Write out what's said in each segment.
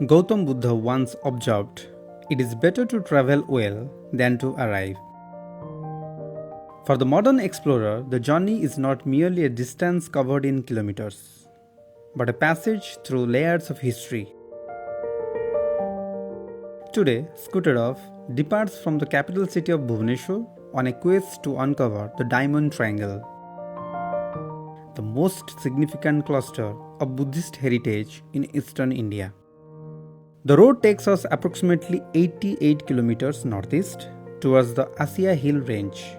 Gautam Buddha once observed, "It is better to travel well than to arrive." For the modern explorer, the journey is not merely a distance covered in kilometers, but a passage through layers of history. Today, Scooterov departs from the capital city of Bhubaneswar on a quest to uncover the Diamond Triangle, the most significant cluster of Buddhist heritage in eastern India. The road takes us approximately 88 kilometers northeast towards the Assia hill range.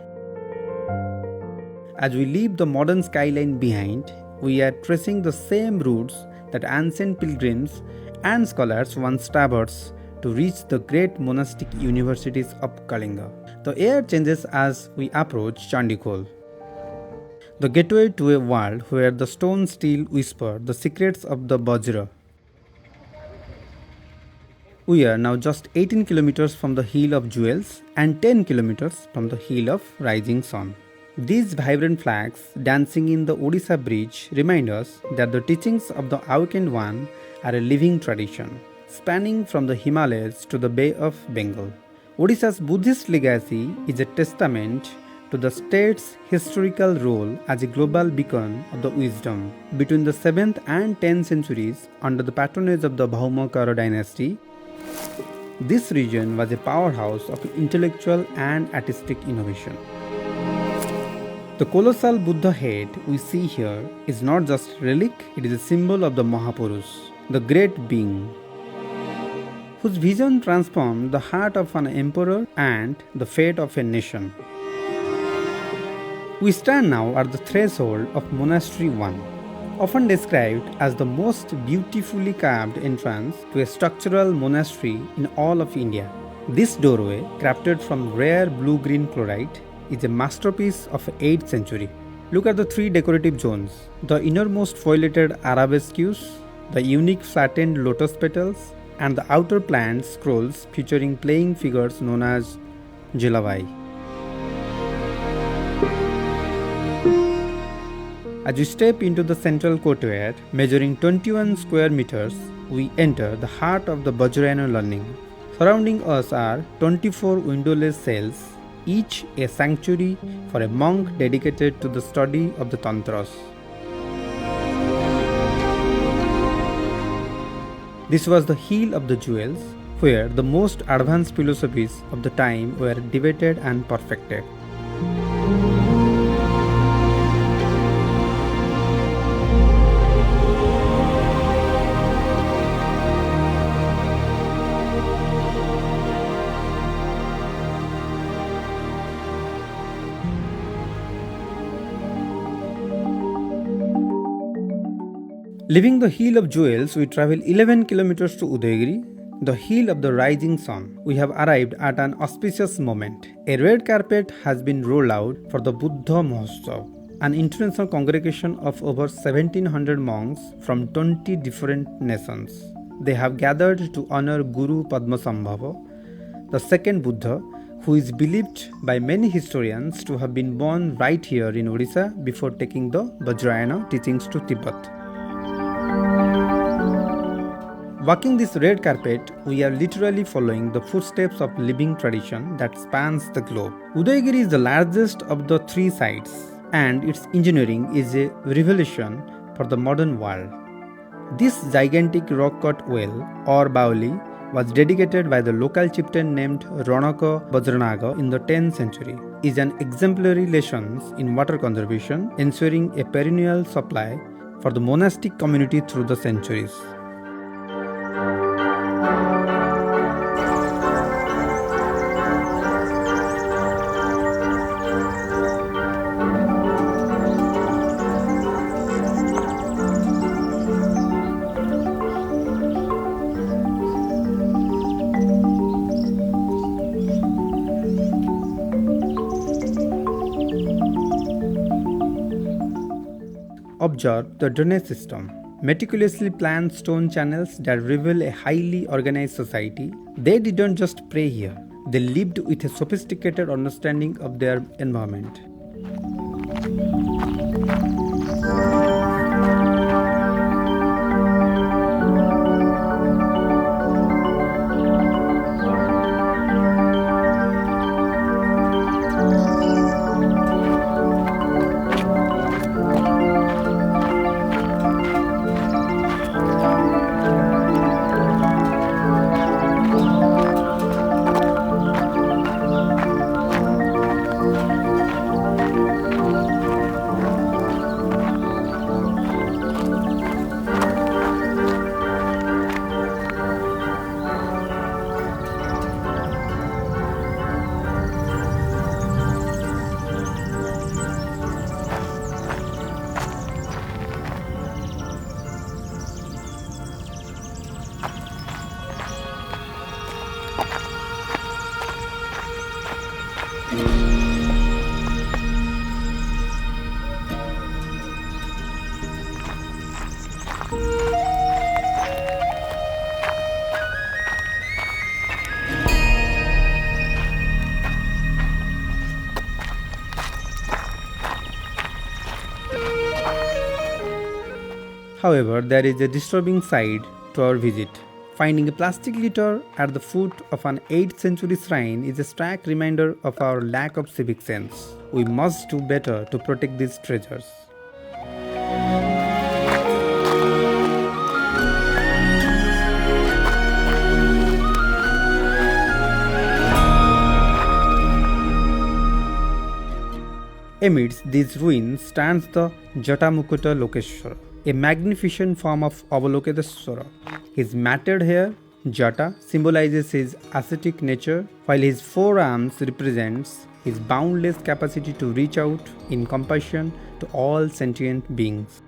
As we leave the modern skyline behind, we are tracing the same routes that ancient pilgrims and scholars once traversed to reach the great monastic universities of Kalinga. The air changes as we approach Chandikhol, the gateway to a world where the stones still whisper the secrets of the Vajra. We are now just 18 kilometers from the Hill of Jewels and 10 kilometers from the Hill of Rising Sun. These vibrant flags dancing in the Odisha bridge remind us that the teachings of the Awakened One are a living tradition, spanning from the Himalayas to the Bay of Bengal. Odisha's Buddhist legacy is a testament to the state's historical role as a global beacon of the wisdom. Between the 7th and 10th centuries, under the patronage of the Bhubaneswar dynasty, this region was a powerhouse of intellectual and artistic innovation. The colossal Buddha head we see here is not just a relic, it is a symbol of the Mahapurush, the great being, whose vision transformed the heart of an emperor and the fate of a nation. We stand now at the threshold of Monastery 1, often described as the most beautifully carved entrance to a structural monastery in all of India. This doorway, crafted from rare blue-green chlorite, is a masterpiece of the 8th century. Look at the three decorative zones: the innermost foliated arabesques, the unique flattened lotus petals, and the outer planned scrolls featuring playing figures known as Jilavai. As we step into the central courtyard, measuring 21 square meters, we enter the heart of the Vajrayana learning. Surrounding us are 24 windowless cells, each a sanctuary for a monk dedicated to the study of the Tantras. This was the Hill of the Jewels, where the most advanced philosophies of the time were debated and perfected. Leaving the Hill of Jewels, we travel 11 kilometers to Udayagiri, the Hill of the Rising Sun. We have arrived at an auspicious moment. A red carpet has been rolled out for the Buddha Mahotsav, an international congregation of over 1700 monks from 20 different nations. They have gathered to honor Guru Padmasambhava, the second Buddha, who is believed by many historians to have been born right here in Odisha before taking the Vajrayana teachings to Tibet. Walking this red carpet, we are literally following the footsteps of living tradition that spans the globe. Udayagiri is the largest of the three sites, and its engineering is a revelation for the modern world. This gigantic rock-cut well, or bauli, was dedicated by the local chieftain named Ranaka Vajranaga in the 10th century. It is an exemplary lesson in water conservation, ensuring a perennial supply for the monastic community through the centuries. Observe the drainage system. Meticulously planned stone channels that reveal a highly organized society. They didn't just pray here, they lived with a sophisticated understanding of their environment. However, there is a disturbing side to our visit. Finding a plastic litter at the foot of an 8th century shrine is a stark reminder of our lack of civic sense. We must do better to protect these treasures. Amidst these ruins stands the Jatamukuta Lokeshwara, a magnificent form of Avalokiteshwara. His matted hair, Jata, symbolizes his ascetic nature, while his forearms represents his boundless capacity to reach out in compassion to all sentient beings.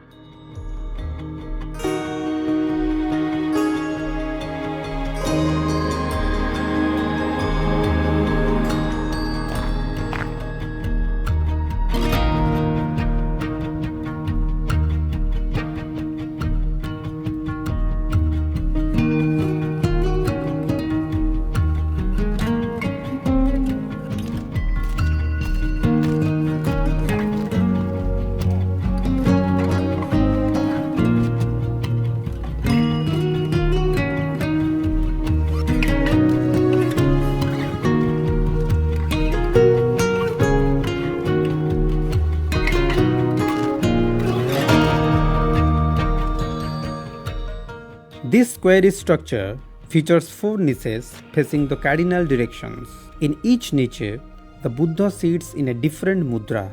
This square structure features 4 niches facing the cardinal directions. In each niche, the Buddha sits in a different mudra.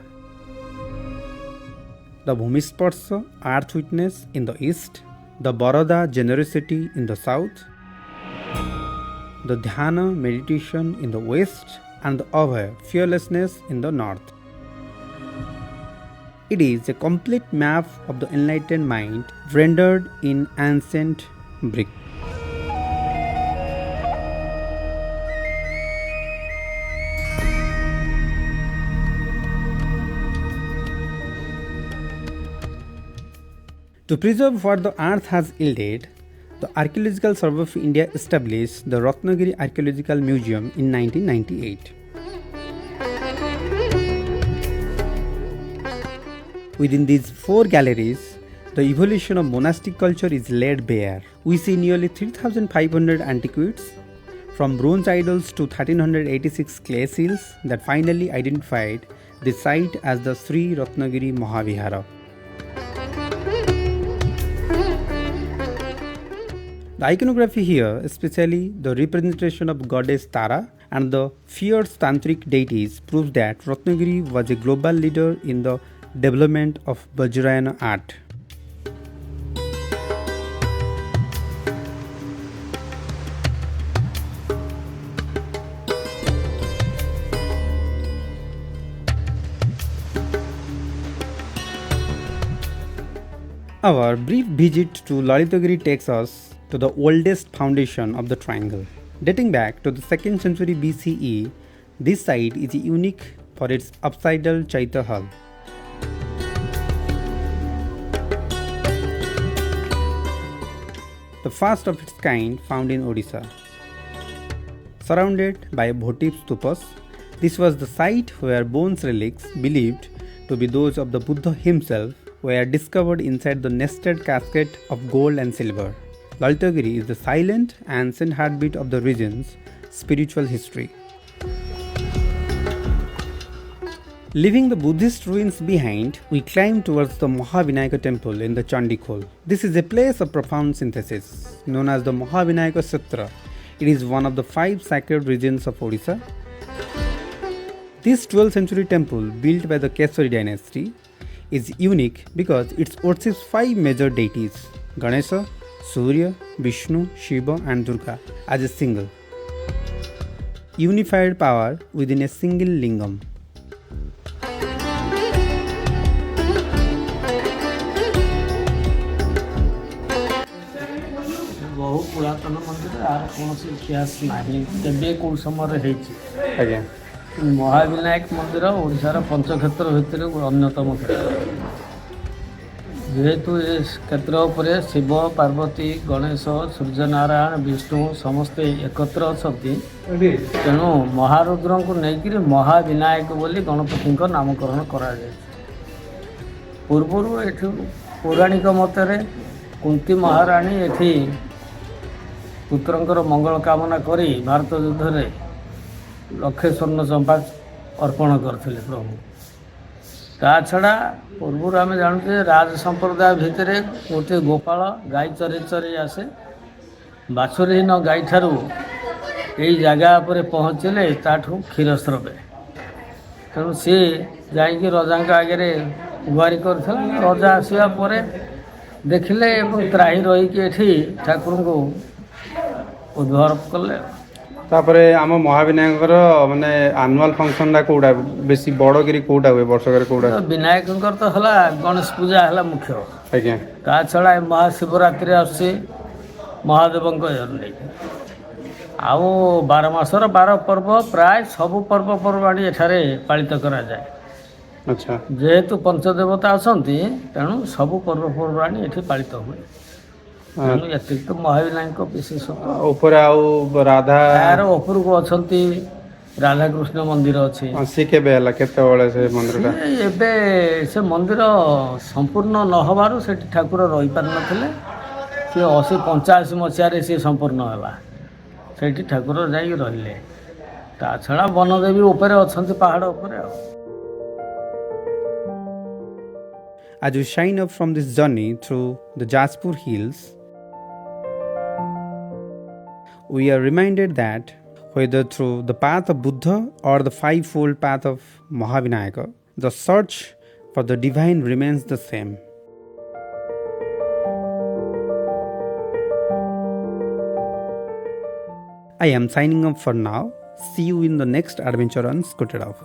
The Bhumisparsha, earth witness, in the east, the Barada, generosity, in the south, the Dhyana, meditation, in the west, and the Abhaya, fearlessness, in the north. It is a complete map of the enlightened mind rendered in ancient brick. To preserve what the earth has yielded, the Archaeological Survey of India established the Ratnagiri Archaeological Museum in 1998. Within these 4 galleries, the evolution of monastic culture is laid bare. We see nearly 3,500 antiquities, from bronze idols to 1386 clay seals that finally identified the site as the Sri Ratnagiri Mahavihara. The iconography here, especially the representation of goddess Tara and the fierce tantric deities, proves that Ratnagiri was a global leader in the development of Vajrayana art. Our brief visit to Lalitgiri takes us to the oldest foundation of the triangle. Dating back to the 2nd century BCE, this site is unique for its apsidal Chaitya hall. The first of its kind found in Odisha. Surrounded by votive stupas, this was the site where bones relics believed to be those of the Buddha himself were discovered inside the nested casket of gold and silver. Lalitgiri is the silent, ancient heartbeat of the region's spiritual history. Leaving the Buddhist ruins behind, we climb towards the Mahavinayaka temple in the Chandikhol. This is a place of profound synthesis, known as the Mahavinayaka Sutra. It is one of the 5 sacred regions of Odisha. This 12th century temple, built by the Kesari dynasty, is unique because it worships 5 major deities, Ganesha, Surya, Vishnu, Shiva and Durga, as a single, unified power within a single lingam. बहु पुरातन मंदिर are कौन इतिहास नहीं केबे कौ समय होगी महाविनायक मंदिर ओडिशार पंचक्षेत्र भितर अन्यतम क्षेत्र जेहेतु ये क्षेत्र पर शिव पार्वती गणेश सूर्यनारायण विष्णु समस्ते एकत्र अच्छा तेणु महारुद्र को लेकर महाविनायक बोली गणपति नामकरण कर पूर्वर ये पौराणिक मतरे କୁନ୍ତୀ ମହାରାଣୀ ଏଠି ପୁତ୍ରଙ୍କର ମଙ୍ଗଳ କାମନା କରି ଭାରତ ଯୁଦ୍ଧରେ ଲକ୍ଷେ ସ୍ୱର୍ଣ୍ଣ ଚମ୍ପା ଅର୍ପଣ କରିଥିଲେ ପ୍ରଭୁ। ତା ଛଡ଼ା ପୂର୍ବରୁ ଆମେ ଜାଣୁଛୁ ଯେ ରାଜ ସମ୍ପ୍ରଦାୟ ଭିତରେ ଗୋଟିଏ ଗୋପାଳ ଗାଈ ଚରେଇ ଚରେଇ ଆସେ। ବାଛୁରୀହୀନ ଗାଈଠାରୁ ଏଇ ଜାଗା ଉପରେ ପହଞ୍ଚିଲେ ତାଠୁ କ୍ଷୀର ସ୍ରବେ। ତେଣୁ ସିଏ ଯାଇକି ରଜାଙ୍କ ଆଗରେ ଗୁହାରି କରିଥିଲା। ରଜା ଆସିବା ପରେ ଦେଖିଲେ ଏବଂ ତ୍ରାହି ରହିକି ଏଠି ଠାକୁରଙ୍କୁ ଉଦ୍ଧାର କଲେ। ତାପରେ ଆମ ମହାବିନାୟକଙ୍କର ମାନେ ଆନୁଆଲ ଫଙ୍କସନଟା କୋଉଟା ବେଶୀ ବଡ଼କିରି କୋଉଟା ହୁଏ ବର୍ଷକରେ କୋଉଟା? ବିନାୟକଙ୍କର ତ ହେଲା ଗଣେଶ ପୂଜା ହେଲା ମୁଖ୍ୟ। ଆଜ୍ଞା। ତା ଛଡ଼ା ଏ ମହାଶିବରାତ୍ରି ଆସୁଛି ମହାଦେବଙ୍କ ନେଇକି। ଆଉ 12 ମାସର 12 ପର୍ବ, ପ୍ରାୟ ସବୁ ପର୍ବପର୍ବାଣି ଏଠାରେ ପାଳିତ କରାଯାଏ। ଆଚ୍ଛା। ଯେହେତୁ ପଞ୍ଚଦେବତା ଅଛନ୍ତି ତେଣୁ ସବୁ ପର୍ବପର୍ବାଣି ଏଠି ପାଳିତ ହୁଏ। ତେଣୁ ଏତିକି ତ ମହାବିନାୟକଙ୍କ ବିଶେଷତ୍ୱ। ଉପରେ ଆଉ ରାଧା ଏହାର ଉପରକୁ ଅଛନ୍ତି ରାଧାକୃଷ୍ଣ ମନ୍ଦିର ଅଛି। ସିଏ କେବେ ହେଲା କେତେବେଳେ ସେ ମନ୍ଦିରଟା? ଏବେ ସେ ମନ୍ଦିର ସମ୍ପୂର୍ଣ୍ଣ ନ ହେବାରୁ ସେଠି ଠାକୁର ରହିପାରିନଥିଲେ। ସେ 85 ମସିହାରେ ସିଏ ସମ୍ପୂର୍ଣ୍ଣ ହେଲା। ସେଇଠି ଠାକୁର ଯାଇକି ରହିଲେ। ତା ଛଡ଼ା ବନଦେବୀ ଉପରେ ଅଛନ୍ତି ପାହାଡ଼ ଉପରେ ଆଉ। As we shine up from this journey through the Jajpur hills, we are reminded that whether through the path of Buddha or the fivefold path of Mahavinayaka, the search for the divine remains the same. I am signing off for now. See you in the next adventure on Scooted Off.